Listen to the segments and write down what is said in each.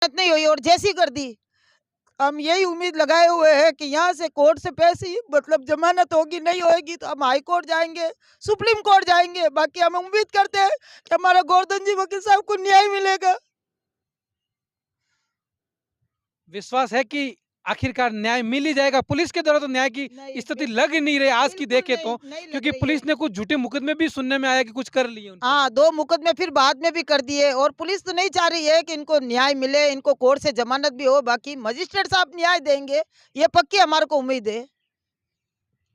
जमानत नहीं हुई और जैसी कर दी। हम यही उम्मीद लगाए हुए हैं कि यहाँ से कोर्ट से पैसी मतलब जमानत होगी, नहीं होगी तो हम हाई कोर्ट जाएंगे, सुप्रीम कोर्ट जाएंगे। बाकी हम उम्मीद करते हैं कि हमारा गोवर्धन जी वकील साहब को न्याय मिलेगा। विश्वास है कि आखिरकार न्याय मिल ही जाएगा। पुलिस के द्वारा तो न्याय की नहीं, स्थिति लग ही नहीं रही आज की बिल्कुल देखे नहीं, तो, नहीं लग क्योंकि रही पुलिस है। ने कुछ झूठे मुकदमे भी सुनने में आया कि कुछ कर लिए उन पर। हाँ, 2 मुकदमे फिर बाद में भी कर दिए और पुलिस तो नहीं चाह रही है कि इनको न्याय मिले, इनको कोर्ट से जमानत भी हो। बाकी मजिस्ट्रेट साहब न्याय देंगे, ये पक्की हमारे को उम्मीद है।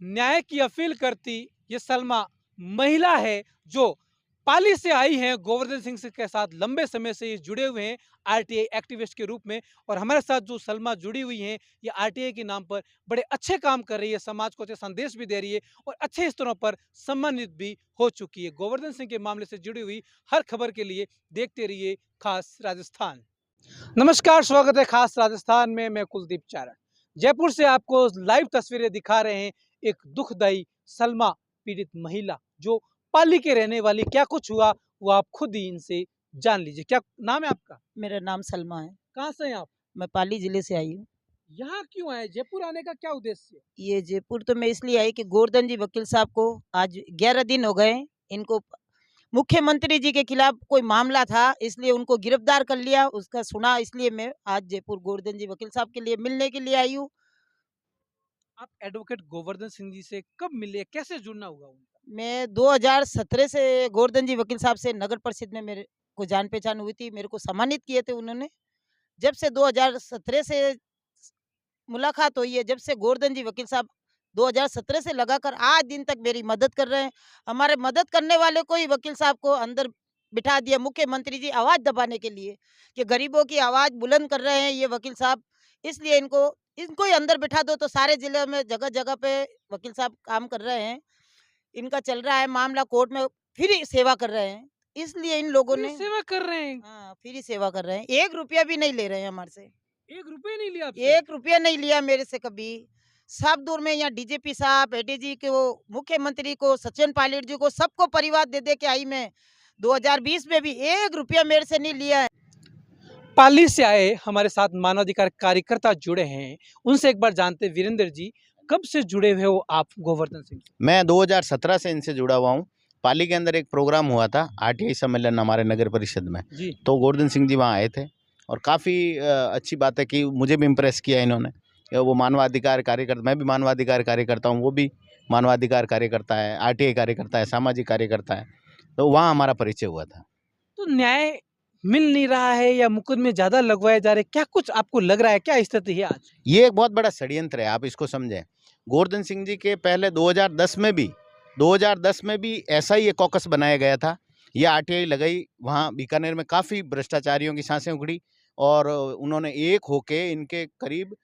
न्याय की अपील करती ये सलमा महिला है जो पाली से आई है, गोवर्धन सिंह के साथ लंबे समय से ये जुड़े हुए हैं आरटीआई एक्टिविस्ट के रूप में। और हमारे साथ जो सलमा जुड़ी हुई है, ये आरटीआई के नाम पर बड़े अच्छे काम कर रही है, समाज को अच्छे संदेश भी दे रही है और अच्छे स्तरों पर सम्मानित भी हो चुकी है। गोवर्धन सिंह के मामले से जुड़ी हुई हर खबर के लिए देखते रहिए खास राजस्थान। नमस्कार, स्वागत है खास राजस्थान में। मैं कुलदीप चारण जयपुर से आपको लाइव तस्वीरें दिखा रहे हैं। एक दुखदाई सलमा पीड़ित महिला जो पाली के रहने वाली, क्या कुछ हुआ वो आप खुद ही इनसे जान लीजिए। क्या नाम है आपका? मेरा नाम सलमा है, कहाँ से हैं आप? मैं पाली जिले से आई हूँ। यहाँ क्यों आए? जयपुर आने का क्या उद्देश्य है? ये जयपुर तो मैं इसलिए आई कि गोवर्धन जी वकील साहब को आज 11 दिन हो गए। इनको मुख्यमंत्री जी के खिलाफ कोई मामला था, इसलिए उनको गिरफ्तार कर लिया, उसका सुना, इसलिए मैं आज जयपुर गोवर्धन जी वकील साहब के लिए मिलने के लिए आई हूँ। आप एडवोकेट गोवर्धन सिंह जी से कब मिले, कैसे जुड़ना हुआ उनका? मैं 2017 से गोवर्धन जी वकील साहब से नगर परिषद में मेरे को जान पहचान हुई थी, मेरे को सम्मानित किए थे उन्होंने। जब से 2017 से मुलाकात हुई है, जब से गोवर्धन जी वकील साहब 2017 से लगाकर आज दिन तक मेरी मदद कर रहे हैं। हमारे मदद करने वाले को ही वकील साहब को अंदर बिठा दिया मुख्यमंत्री जी आवाज दबाने के लिए कि गरीबों की आवाज बुलंद कर रहे हैं ये वकील साहब, इसलिए इनको इनको ही अंदर बिठा दो। तो सारे जिले में जगह जगह पे वकील साहब काम कर रहे हैं, इनका चल रहा है मामला कोर्ट में, फ्री सेवा कर रहे हैं, इसलिए इन लोगों फ्री ने। सेवा कर रहे हैं? हाँ, फ्री सेवा कर रहे हैं, 1 रुपया भी नहीं ले रहे हैं हमारे से। एक रुपए नहीं लिया आपसे? 1 रुपया नहीं लिया मेरे से कभी। सब दूर में यहाँ डीजीपी साहब, एडीजी को, मुख्यमंत्री को, सचिन पायलट जी को, सबको परिवार दे दे के आई मैं। 2020 में भी 1 रुपया मेरे से नहीं लिया है। पाली से आए हमारे साथ मानवाधिकार कार्यकर्ता जुड़े हैं, उनसे एक बार जानते हैं। वीरेंद्र जी, कब से जुड़े हुए हो आप गोवर्धन सिंह से? मैं 2017 से इनसे जुड़ा हुआ हूँ। पाली के अंदर एक प्रोग्राम हुआ था, आरटीआई सम्मेलन हमारे नगर परिषद में, जी। तो गोवर्धन सिंह जी वहाँ आए थे और काफ़ी अच्छी बात है कि मुझे भी इम्प्रेस किया इन्होंने। वो मानवाधिकार कार्यकर्ता, मैं भी मानवाधिकार कार्यकर्ता हूँ, वो भी मानवाधिकार कार्यकर्ता है, आरटीआई कार्यकर्ता है, सामाजिक कार्यकर्ता है, तो वहाँ हमारा परिचय हुआ था। तो न्याय मिल नहीं रहा है या मुकदमे ज्यादा लगवाए जा रहे, क्या कुछ आपको लग रहा है, क्या स्थिति है आज? ये एक बहुत बड़ा षड्यंत्र है, आप इसको समझें। गोवर्धन सिंह जी के पहले 2010 में भी ऐसा ही एक कॉकस बनाया गया था। ये आरटीआई लगाई, वहाँ बीकानेर में काफ़ी भ्रष्टाचारियों की सांसें उखड़ी और उन्होंने एक होके इनके करीब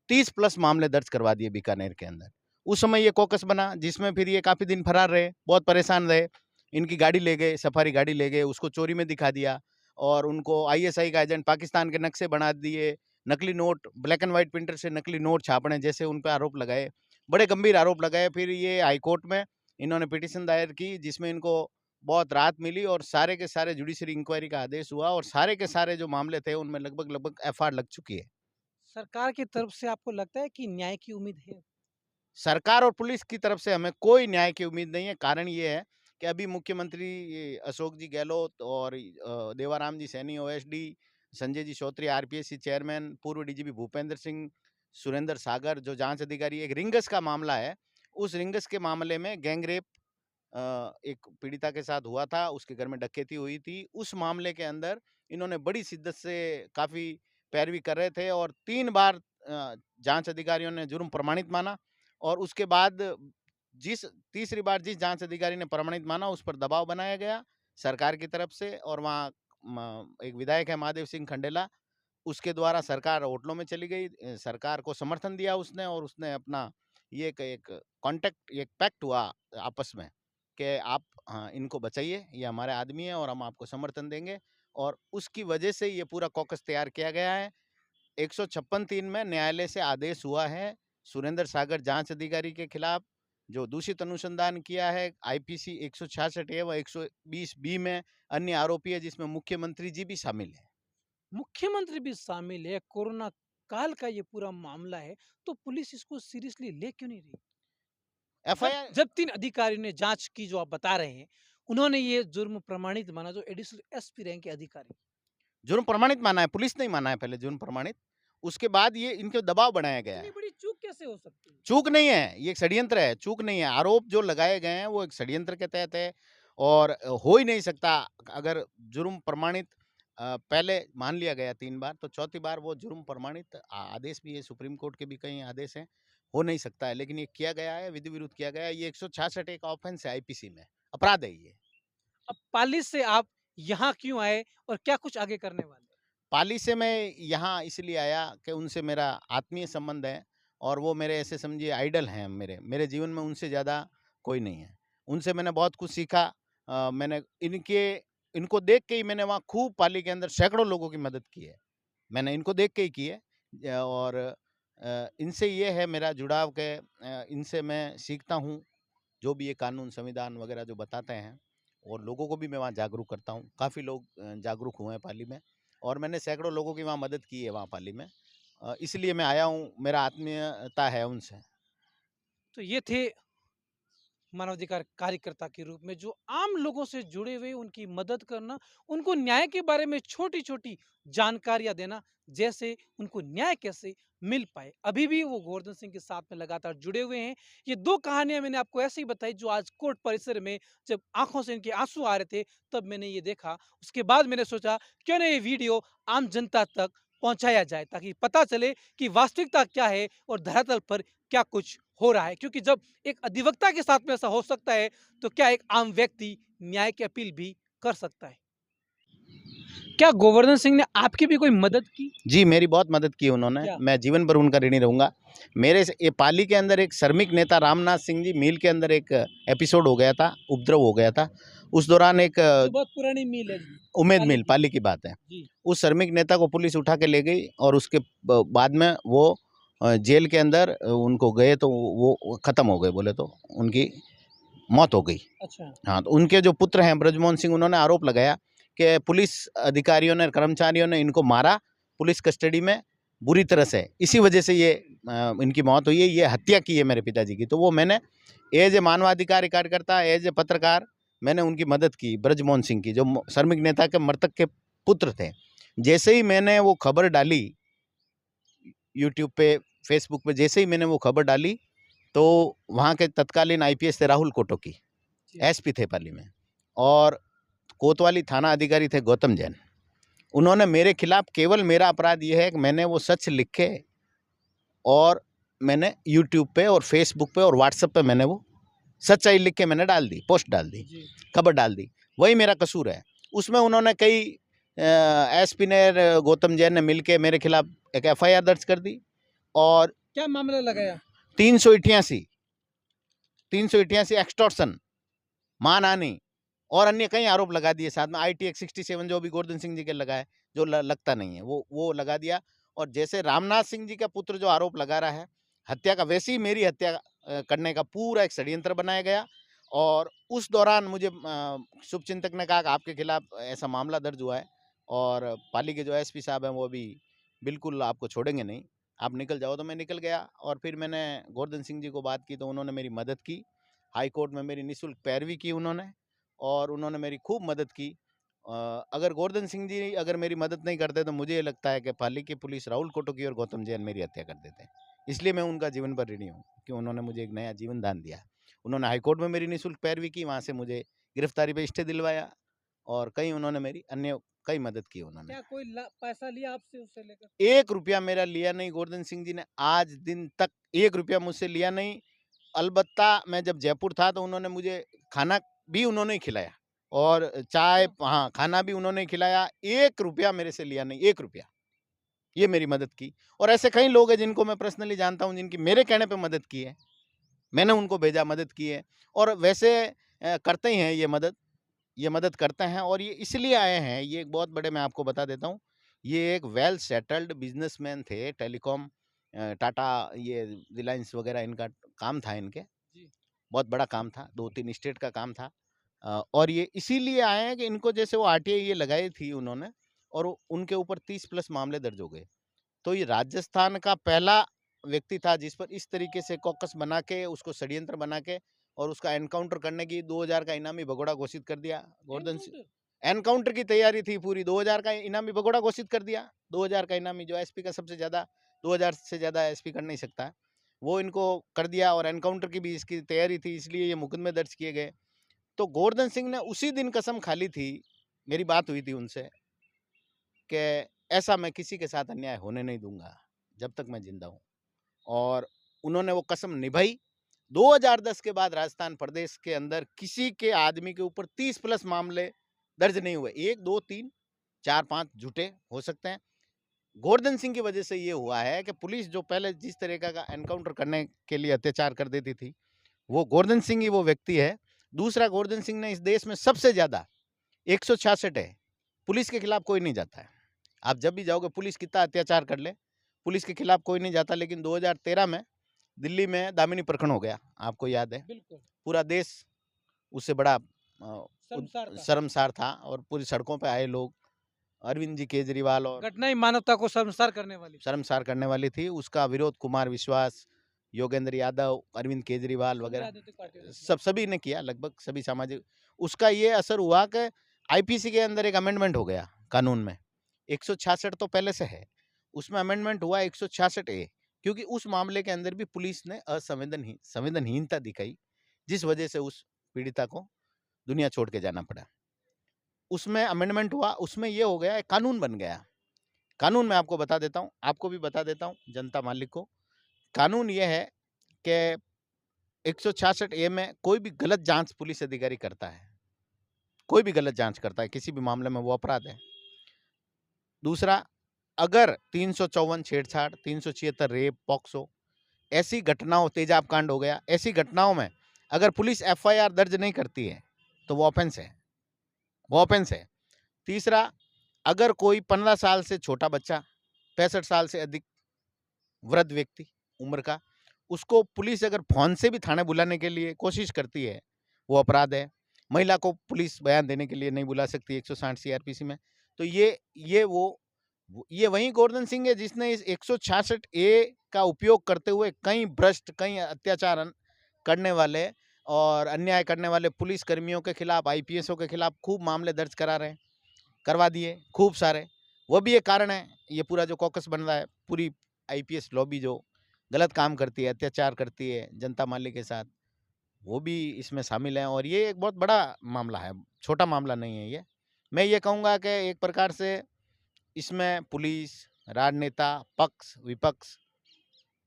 30 प्लस मामले दर्ज करवा दिए बीकानेर के अंदर। उस समय ये कॉकस बना, जिसमें फिर ये काफ़ी दिन फरार रहे, बहुत परेशान रहे। इनकी गाड़ी ले गए, सफारी गाड़ी ले गए, उसको चोरी में दिखा दिया और उनको आईएसआई का एजेंट, पाकिस्तान के नक्शे बना दिए, नकली note, black and white printer से नकली नोट छापने जैसे उन पे आरोप लगाए, बड़े गंभीर आरोप लगाए। फिर ये हाईकोर्ट में इन्होंने पिटीशन दायर की, जिसमें इनको बहुत राहत मिली और सारे के सारे जुडिशरी इंक्वायरी का आदेश हुआ और सारे के सारे जो मामले थे उनमें लगभग एफआईआर लग चुकी है। सरकार की तरफ से आपको लगता है कि न्याय की उम्मीद है? सरकार और पुलिस की तरफ से हमें कोई न्याय की उम्मीद नहीं है। कारण ये है कि अभी मुख्यमंत्री अशोक जी गहलोत और देवाराम जी सैनी ओएसडी, संजय जी श्रोत्री आरपीएससी चेयरमैन, पूर्व डीजीपी भूपेंद्र सिंह, सुरेंद्र सागर जो जांच अधिकारी, एक रिंगस का मामला है, उस रिंगस के मामले में गैंगरेप एक पीड़िता के साथ हुआ था, उसके घर में डकैती हुई थी। उस मामले के अंदर इन्होंने बड़ी शिद्दत से काफ़ी पैरवी कर रहे थे और 3 बार जांच अधिकारियों ने जुर्म प्रमाणित माना और उसके बाद जिस तीसरी बार जिस जांच अधिकारी ने प्रमाणित माना उस पर दबाव बनाया गया सरकार की तरफ से और वहाँ एक विधायक है महादेव सिंह खंडेला, उसके द्वारा सरकार होटलों में चली गई, सरकार को समर्थन दिया उसने और उसने अपना ये एक कॉन्टेक्ट, एक पैक्ट हुआ आपस में कि आप हाँ इनको बचाइए, ये हमारे आदमी है और हम आपको समर्थन देंगे और उसकी वजह से ये पूरा कॉकस तैयार किया गया है। 156(3) में न्यायालय से आदेश हुआ है सुरेंद्र सागर जांच अधिकारी के खिलाफ जो दूषित अनुसंधान किया है आईपीसी 166 एवं 120 बी में अन्य आरोपी है जिसमें मुख्यमंत्री जी भी शामिल है। मुख्यमंत्री भी शामिल है, कोरोना काल का ये पूरा मामला है, तो पुलिस इसको सीरियसली ले क्यों नहीं रही? जब एफआईआर जब 3 अधिकारियों ने जाँच की जो आप बता रहे हैं, उन्होंने ये जुर्म प्रमाणित माना जो एडिशनल एसपी रैंक के अधिकारी। जुर्म प्रमाणित माना है, पुलिस नहीं माना है पहले जुर्म प्रमाणित, उसके बाद ये इनके दबाव बनाया गया इतनी है। बड़ी चूक कैसे हो सकती है? चूक नहीं है, ये एक षड्यंत्र है, चूक नहीं है। आरोप जो लगाए गए हैं वो एक षड्यंत्र के तहत है और हो ही नहीं सकता। अगर जुर्म प्रमाणित पहले मान लिया गया 3 बार, तो चौथी बार वो जुर्म प्रमाणित आदेश भी है, सुप्रीम कोर्ट के भी कई आदेश हैं, हो नहीं सकता है। लेकिन ये किया गया है, विधि विरुद्ध किया गया है। ये 166 एक ऑफेंस है आईपीसी में, अपराध है ये। अब पाली से आप यहाँ क्यों आए और क्या कुछ आगे करने वाले? पाली से मैं यहाँ इसलिए आया कि उनसे मेरा आत्मीय संबंध है और वो मेरे ऐसे समझिए आइडल हैं मेरे। मेरे जीवन में उनसे ज़्यादा कोई नहीं है। उनसे मैंने बहुत कुछ सीखा। मैंने इनको देख के ही मैंने वहाँ खूब पाली के अंदर सैकड़ों लोगों की मदद की है। मैंने इनको देख के ही की है और इनसे ये है मेरा जुड़ाव के इनसे मैं सीखता हूँ, जो भी ये कानून, संविधान वगैरह जो बताते हैं और लोगों को भी मैं वहाँ जागरूक करता हूँ। काफ़ी लोग जागरूक हुए हैं पाली में और मैंने सैकड़ों लोगों की वहाँ मदद की है वहाँ पाली में। इसलिए मैं आया हूँ, मेरा आत्मीयता है उनसे। तो ये थे मानवाधिकार कार्यकर्ता के रूप में जो आम लोगों से जुड़े हुए उनकी मदद करना, उनको न्याय के बारे में छोटी-छोटी जानकारियाँ देना, जैसे उनको न्याय कैसे मिल पाए। अभी भी वो गोवर्धन सिंह के साथ में लगातार जुड़े हुए हैं। ये 2 कहानियाँ मैंने आपको ऐसे ही बताई जो आज कोर्ट परिसर में जब आँखों से इनके आँसू आ रहे थे, तब मैंने ये देखा। उसके बाद मैंने सोचा क्यों ना ये वीडियो आम जनता तक पहुँचाया जाए ताकि पता चले कि वास्तविकता क्या है और धरातल पर क्या कुछ हो रहा है। क्योंकि जब एक अधिवक्ता के साथ में ऐसा हो सकता है, तो क्या एक आम व्यक्ति न्याय की अपील भी कर सकता है? क्या गोवर्धन सिंह ने आपकी भी कोई मदद की? जी, मेरी बहुत मदद की उन्होंने। क्या? मैं जीवन भर उनका ऋणी रहूँगा। मेरे से ये पाली के अंदर एक श्रमिक नेता रामनाथ सिंह जी मिल के अंदर एक एपिसोड हो गया था, उपद्रव हो गया था। उस दौरान एक जो बहुत पुरानी मिल है जी, उम्मेद पाली मिल, की। पाली की बात है। जी, उस श्रमिक नेता को पुलिस उठा के ले गई और उसके बाद में वो जेल के अंदर उनको गए तो वो ख़त्म हो गए बोले तो, उनकी मौत हो गई। अच्छा। हाँ, तो उनके जो पुत्र हैं ब्रजमोहन सिंह, उन्होंने आरोप लगाया कि पुलिस अधिकारियों ने, कर्मचारियों ने इनको मारा पुलिस कस्टडी में बुरी तरह से। इसी वजह से ये इनकी मौत हुई है, ये हत्या की है मेरे पिताजी की। तो वो मैंने एज ए मानवाधिकार कार्यकर्ता, एज ए पत्रकार मैंने उनकी मदद की, ब्रजमोहन सिंह की, जो श्रमिक नेता के मृतक के पुत्र थे। जैसे ही मैंने वो खबर डाली यूट्यूब पे, फेसबुक पे, जैसे ही मैंने वो खबर डाली, तो वहाँ के तत्कालीन आईपीएस थे राहुल कोटोकी, जी। एसपी थे पाली में, और कोतवाली थाना अधिकारी थे गौतम जैन। उन्होंने मेरे खिलाफ, केवल मेरा अपराध ये है कि मैंने वो सच लिखे और मैंने यूट्यूब पे और फेसबुक पे और व्हाट्सएप पे मैंने वो सच्चाई लिख के मैंने डाल दी, पोस्ट डाल दी, जी। खबर डाल दी। वही मेरा कसूर है। उसमें उन्होंने कई एसपी ने, गौतम जैन ने मिलके मेरे खिलाफ एक एफआईआर दर्ज कर दी और क्या मामला लगाया? 388 388 एक्सटॉर्शन, मानहानि और अन्य कई आरोप लगा दिए। साथ में आईटी एक्ट 67 जो भी गोवर्धन सिंह जी के लगाए, जो लगता नहीं है, वो लगा दिया। और जैसे रामनाथ सिंह जी का पुत्र जो आरोप लगा रहा है हत्या का, वैसे ही मेरी हत्या करने का पूरा एक षड्यंत्र बनाया गया। और उस दौरान मुझे शुभचिंतक ने कहा कि आपके खिलाफ ऐसा मामला दर्ज हुआ है और पाली के जो एसपी साहब हैं वो अभी बिल्कुल आपको छोड़ेंगे नहीं, आप निकल जाओ। तो मैं निकल गया और फिर मैंने गोवर्धन सिंह जी को बात की तो उन्होंने मेरी मदद की। हाई कोर्ट में मेरी निःशुल्क पैरवी की उन्होंने और उन्होंने मेरी खूब मदद की। अगर गोवर्धन सिंह जी अगर मेरी मदद नहीं करते तो मुझे ये लगता है कि पाली की पुलिस राहुल कोटोकी और गौतम जैन मेरी हत्या कर देते। इसलिए मैं उनका जीवन भर ऋणी हूँ कि उन्होंने मुझे एक नया जीवन दान दिया। उन्होंने हाईकोर्ट में मेरी निःशुल्क पैरवी की, वहाँ से मुझे गिरफ्तारी पे स्टे दिलवाया और कई उन्होंने मेरी अन्य कई मदद की उन्होंने। क्या कोई पैसा लिया आपसे उससे लेकर? 1 रुपया मेरा लिया नहीं गोवर्धन सिंह जी ने, आज दिन तक 1 रुपया मुझसे लिया नहीं। अलबत्ता मैं जब जयपुर था तो उन्होंने मुझे खाना भी उन्होंने ही खिलाया और चाय, हाँ, खाना भी उन्होंने ही खिलाया। 1 रुपया मेरे से लिया नहीं, 1 रुपया। ये मेरी मदद की। और ऐसे कई लोग हैं जिनको मैं पर्सनली जानता हूँ, जिनकी मेरे कहने पे मदद की है। मैंने उनको भेजा, मदद की है और वैसे करते ही हैं ये मदद करते हैं और ये इसलिए आए हैं। ये एक बहुत बड़े, मैं आपको बता देता हूँ, ये एक वेल सेटल्ड बिजनेसमैन थे, टेलीकॉम, टाटा, ये रिलायंस वगैरह इनका काम था इनके। जी। बहुत बड़ा काम था, 2-3 स्टेट का काम था। और ये इसीलिए आए हैं कि इनको जैसे वो आरटीआई ये लगाई थी उन्होंने, और उनके ऊपर 30 प्लस मामले दर्ज हो गए। तो ये राजस्थान का पहला व्यक्ति था जिस पर इस तरीके से कॉकस बना के, उसको षड्यंत्र बना के और उसका एनकाउंटर करने की 2000 का इनामी भगोड़ा घोषित कर दिया। गोवर्धन सिंह एनकाउंटर की तैयारी थी पूरी, 2000 का इनामी भगोड़ा घोषित कर दिया। 2000 का इनामी, जो एसपी का सबसे ज्यादा, 2000 से ज्यादा एसपी कर नहीं सकता, वो इनको कर दिया। और एनकाउंटर की भी इसकी तैयारी थी, इसलिए ये मुकदमे दर्ज किए गए। तो गोवर्धन सिंह ने उसी दिन कसम खा ली थी, मेरी बात हुई थी उनसे, कि ऐसा मैं किसी के साथ अन्याय होने नहीं दूंगा जब तक मैं जिंदा हूं। और उन्होंने वो कसम निभाई। 2010 के बाद राजस्थान प्रदेश के अंदर किसी के आदमी के ऊपर 30 प्लस मामले दर्ज नहीं हुए। 1 2 3 4 5 झूठे हो सकते हैं। गोवर्धन सिंह की वजह से ये हुआ है कि पुलिस जो पहले जिस तरीके का एनकाउंटर करने के लिए अत्याचार कर देती थी, वो गोवर्धन सिंह ही वो व्यक्ति है। दूसरा, गोवर्धन सिंह ने इस देश में सबसे ज्यादा 166 है, पुलिस के खिलाफ कोई नहीं जाता है। आप जब भी जाओगे, पुलिस कितना अत्याचार कर ले, पुलिस के खिलाफ कोई नहीं जाता। लेकिन 2013 में दिल्ली में दामिनी प्रकरण हो गया, आपको याद है, बिल्कुल पूरा देश उससे बड़ा शर्मसार था। शर्मसार था और पूरी सड़कों पे आए लोग। अरविंद जी केजरीवाल और घटना ही मानवता को शर्मसार करने वाली। शर्मसार करने वाली थी। उसका विरोध कुमार विश्वास, योगेंद्र यादव, अरविंद केजरीवाल सभी वगैरह राजनीतिक पार्टियों ने किया। सभी ने किया, लगभग सभी सामाजिक। उसका ये असर हुआ कि आईपीसी के अंदर एक अमेंडमेंट हो गया कानून में। 166 तो पहले से है, उसमें अमेंडमेंट हुआ 166A, क्योंकि उस मामले के अंदर भी पुलिस ने संवेदनहीनता दिखाई, जिस वजह से उस पीड़िता को दुनिया छोड़ के जाना पड़ा। उसमें अमेंडमेंट हुआ, उसमें ये हो गया, एक कानून बन गया। कानून मैं आपको बता देता हूँ, आपको भी बता देता हूँ, जनता मालिक को। कानून ये है कि 166A में कोई भी गलत जांच पुलिस अधिकारी करता है, कोई भी गलत जांच करता है किसी भी मामले में, वो अपराध है। दूसरा, अगर 354 छेड़छाड़, 376 रेप, पॉक्सो, ऐसी घटनाओं, तेजाब कांड हो गया, ऐसी घटनाओं में अगर पुलिस एफआईआर दर्ज नहीं करती है तो वो ऑफेंस है, वो ऑफेंस है। तीसरा, अगर कोई 15 साल से छोटा बच्चा, 65 साल से अधिक वृद्ध व्यक्ति उम्र का, उसको पुलिस अगर फोन से भी थाने बुलाने के लिए कोशिश करती है, वो अपराध है। महिला को पुलिस बयान देने के लिए नहीं बुला सकती 160 सीआरपीसी में। तो ये वही गोवर्धन सिंह है जिसने इस 166A का उपयोग करते हुए कई भ्रष्ट, कई अत्याचार करने वाले और अन्याय करने वाले पुलिस कर्मियों के खिलाफ, आईपीएसओ के खिलाफ खूब मामले दर्ज करवा दिए, खूब सारे। वो भी एक कारण है, ये पूरा जो कॉकस बन रहा है, पूरी आईपीएस लॉबी जो गलत काम करती है, अत्याचार करती है जनता मालिक के साथ, वो भी इसमें शामिल हैं। और ये एक बहुत बड़ा मामला है, छोटा मामला नहीं है ये। मैं ये कहूँगा कि एक प्रकार से इसमें पुलिस, राजनेता, पक्ष, विपक्ष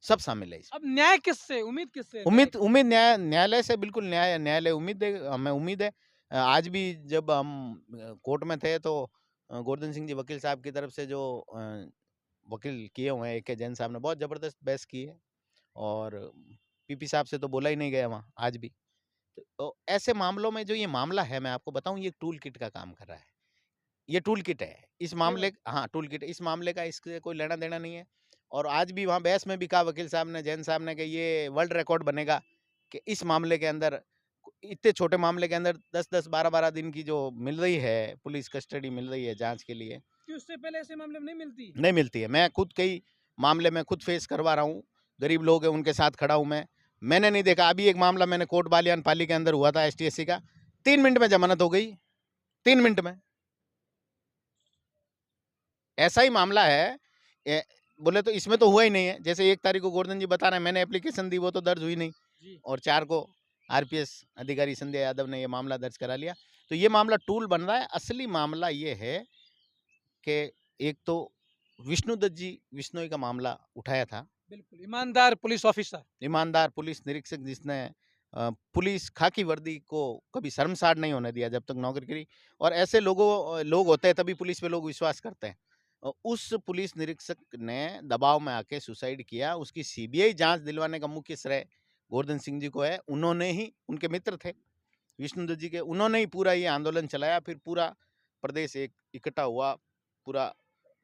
सब शामिल है इसमें। अब न्याय किससे, उम्मीद किससे है? उम्मीद न्यायालय से, बिल्कुल न्यायालय उम्मीद है, हमें उम्मीद है। आज भी जब हम कोर्ट में थे तो गोवर्धन सिंह जी वकील साहब की तरफ से जो वकील किए हुए हैं, AK जैन साहब ने बहुत जबरदस्त बहस की है। और पीपी साहब से तो बोला ही नहीं गया वहाँ आज भी। तो ऐसे मामलों में जो ये मामला है, मैं आपको बताऊं, ये टूल किट का काम कर रहा है। ये टूल किट है इस मामले, हाँ टूल किट, इस मामले का इससे कोई लेना देना नहीं है। और आज भी वहाँ बहस में भी कहा वकील साहब ने, जैन साहब ने, कि ये वर्ल्ड रिकॉर्ड बनेगा कि इस मामले के अंदर, इतने छोटे मामले के अंदर 10-10, 12-12 दिन की जो मिल रही है पुलिस कस्टडी मिल रही है जांच के लिए, कि उससे पहले ऐसे मामले में नहीं मिलती है। मैं खुद कई मामले में खुद फेस करवा रहा हूँ, गरीब लोग हैं उनके साथ खड़ा हूँ मैंने नहीं देखा। अभी एक मामला मैंने कोट बालियान पाली के अंदर हुआ था STSC का, 3 मिनट में जमानत हो गई, 3 मिनट में। ऐसा ही मामला है। बोले तो इसमें तो हुआ ही नहीं है। जैसे 1 तारीख को गोवर्धन जी बता रहे हैं, मैंने एप्लीकेशन दी, वो तो दर्ज हुई नहीं, और 4 को RPS अधिकारी संध्या यादव ने ये मामला दर्ज करा लिया। तो ये मामला टूल बन रहा है। असली मामला ये है कि एक तो विष्णुदत्त जी विश्नोई का मामला उठाया था, बिल्कुल ईमानदार पुलिस ऑफिसर, ईमानदार पुलिस निरीक्षक, जिसने पुलिस खाकी वर्दी को कभी शर्मसार नहीं होने दिया जब तक नौकरी करी। और ऐसे लोग होते हैं तभी पुलिस पे लोग विश्वास करते हैं। उस पुलिस निरीक्षक ने दबाव में आके सुसाइड किया। उसकी CBI जांच दिलवाने का मुख्य श्रेय गोवर्धन सिंह जी को है। उन्होंने ही, उनके मित्र थे विष्णुदत्त जी के, उन्होंने ही पूरा ये आंदोलन चलाया। फिर पूरा प्रदेश एक इकट्ठा हुआ, पूरा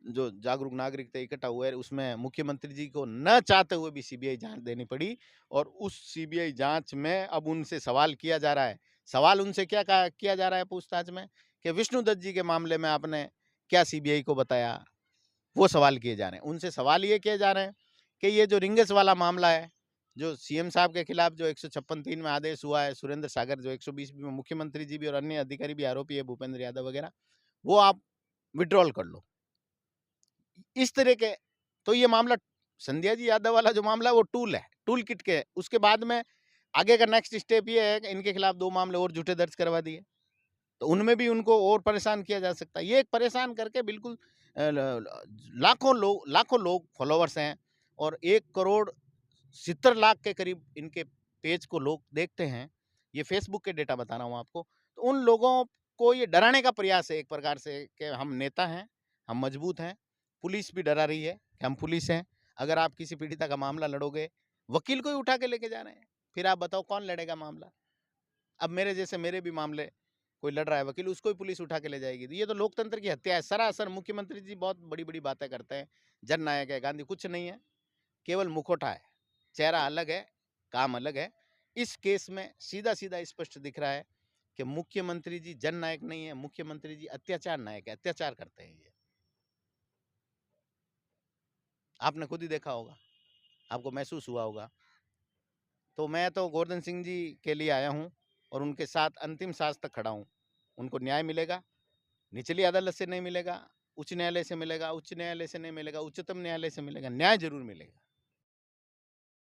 जो जागरूक नागरिक थे इकट्ठा हुए। उसमें मुख्यमंत्री जी को न चाहते हुए भी CBI जांच देनी पड़ी। और उस CBI जांच में अब उनसे सवाल किया जा रहा है। सवाल उनसे क्या किया जा रहा है पूछताछ में, कि विष्णुदत्त जी के मामले में आपने क्या सीबीआई को बताया, वो सवाल किए जा रहे हैं। उनसे सवाल ये किए जा रहे हैं कि ये जो रिंगस वाला मामला है, जो सीएम साहब के खिलाफ जो 156(3) में आदेश हुआ है, सुरेंद्र सागर जो 120 में मुख्यमंत्री जी भी और अन्य अधिकारी भी आरोपी है, भूपेंद्र यादव वगैरह, वो आप विड्रॉल कर लो। इस तरह के, तो ये मामला संध्या जी यादव वाला जो मामला है वो टूल है, टूल किट के है। उसके बाद में आगे का नेक्स्ट स्टेप ये है कि इनके खिलाफ 2 मामले और झूठे दर्ज करवा दिए, तो उनमें भी उनको और परेशान किया जा सकता है। ये एक परेशान करके बिल्कुल लाखों लोग फॉलोवर्स हैं और 1,70,00,000 के करीब इनके पेज को लोग देखते हैं। ये फेसबुक के डेटा बता रहा हूँ आपको। तो उन लोगों को ये डराने का प्रयास है एक प्रकार से कि हम नेता हैं, हम मजबूत हैं। पुलिस भी डरा रही है कि हम पुलिस हैं। अगर आप किसी पीड़िता का मामला लड़ोगे, वकील को ही उठा के लेके जा रहे हैं। फिर आप बताओ कौन लड़ेगा मामला? अब मेरे जैसे मेरे भी मामले कोई लड़ रहा है वकील, उसको ही पुलिस उठा के ले जाएगी। तो ये तो लोकतंत्र की हत्या है सरासर। मुख्यमंत्री जी बहुत बड़ी-बड़ी बातें करते हैं, जननायक है, गांधी, कुछ नहीं है, केवल मुखौटा है। चेहरा अलग है, काम अलग है। इस केस में सीधा-सीधा स्पष्ट दिख रहा है कि मुख्यमंत्री जी जननायक नहीं है, मुख्यमंत्री जी अत्याचार नायक है, अत्याचार करते हैं ये। आपने खुद ही देखा होगा, आपको महसूस हुआ होगा। तो मैं तो गोवर्धन सिंह जी के लिए आया हूँ और उनके साथ अंतिम सांस तक खड़ा हूँ। उनको न्याय मिलेगा, निचली अदालत से नहीं मिलेगा, उच्च न्यायालय से मिलेगा, उच्च न्यायालय से नहीं मिलेगा, उच्चतम न्यायालय से मिलेगा, न्याय ज़रूर मिलेगा।